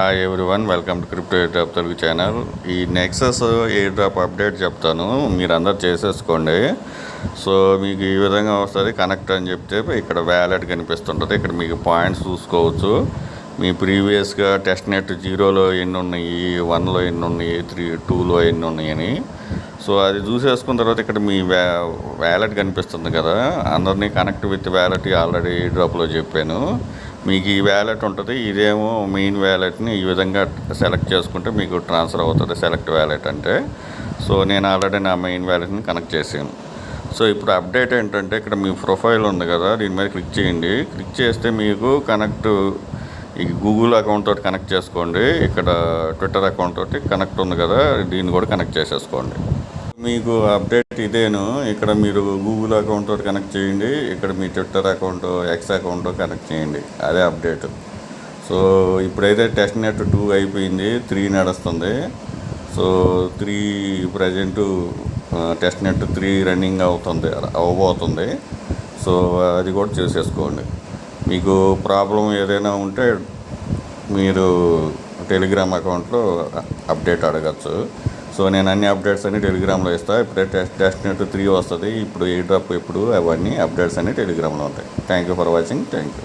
Hi everyone, welcome to crypto air drop Telugu channel. ఈ Nexus air drop update చెప్తాను, మీరు అందరు చేసేసుకోండి. సో మీకు ఈ విధంగా వస్తుంది. కనెక్ట్ అని చెప్తే ఇక్కడ వ్యాలెట్ కనిపిస్తుంటుంది. ఇక్కడ మీకు పాయింట్స్ చూసుకోవచ్చు. మీ ప్రీవియస్గా టెస్ట్ నెట్ 0లో ఎన్ని ఉన్నాయి, 1లో ఎన్ని ఉన్నాయి, 2లో ఎన్ని ఉన్నాయని. సో అది చూసేసుకున్న తర్వాత ఇక్కడ మీ వ్యాలెట్ కనిపిస్తుంది కదా, అందరినీ కనెక్ట్ విత్ వ్యాలెట్ ఆల్రెడీ ఎయిర్ డ్రాప్లో చెప్పాను. మీకు ఈ వ్యాలెట్ ఉంటుంది. ఇదేమో మెయిన్ వ్యాలెట్ని ఈ విధంగా సెలెక్ట్ చేసుకుంటే మీకు ట్రాన్స్ఫర్ అవుతుంది. సెలెక్ట్ వ్యాలెట్ అంటే సో నేను ఆల్రెడీ నా మెయిన్ వ్యాలెట్ని కనెక్ట్ చేసాను. సో ఇప్పుడు అప్డేట్ ఏంటంటే ఇక్కడ మీ ప్రొఫైల్ ఉంది కదా, దీని మీద క్లిక్ చేయండి. క్లిక్ చేస్తే మీకు కనెక్ట్ ఈ గూగుల్ అకౌంట్ తోటి కనెక్ట్ చేసుకోండి. ఇక్కడ ట్విట్టర్ అకౌంట్ తోటి కనెక్ట్ ఉంది కదా, దీన్ని కూడా కనెక్ట్ చేసేసుకోండి. మీకు అప్డేట్ ఇదేను. ఇక్కడ మీరు గూగుల్ అకౌంట్ తోటి కనెక్ట్ చేయండి. ఇక్కడ మీ Twitter account, X account connect చేయండి. అదే అప్డేట్. సో ఇప్పుడైతే టెస్ట్ నెట్ 2 అయిపోయింది, 3 నడుస్తుంది. So 3 present test net 3 running అవ్వబోతుంది. సో అది కూడా చేసేసుకోండి. మీకు ప్రాబ్లం ఏదైనా ఉంటే మీరు టెలిగ్రామ్ అకౌంట్లో అప్డేట్ అడగచ్చు. సో నేను అన్ని అప్డేట్స్ అన్ని టెలిగ్రామ్లో ఇస్తాను. ఇప్పుడే టెస్ట్ నెట్ 3 వస్తుంది. ఇప్పుడు ఎయిర్ డ్రాప్ ఎప్పుడు అవన్నీ అప్డేట్స్ అన్ని టెలిగ్రామ్లో ఉంటాయి. Thank you for watching. Thank you.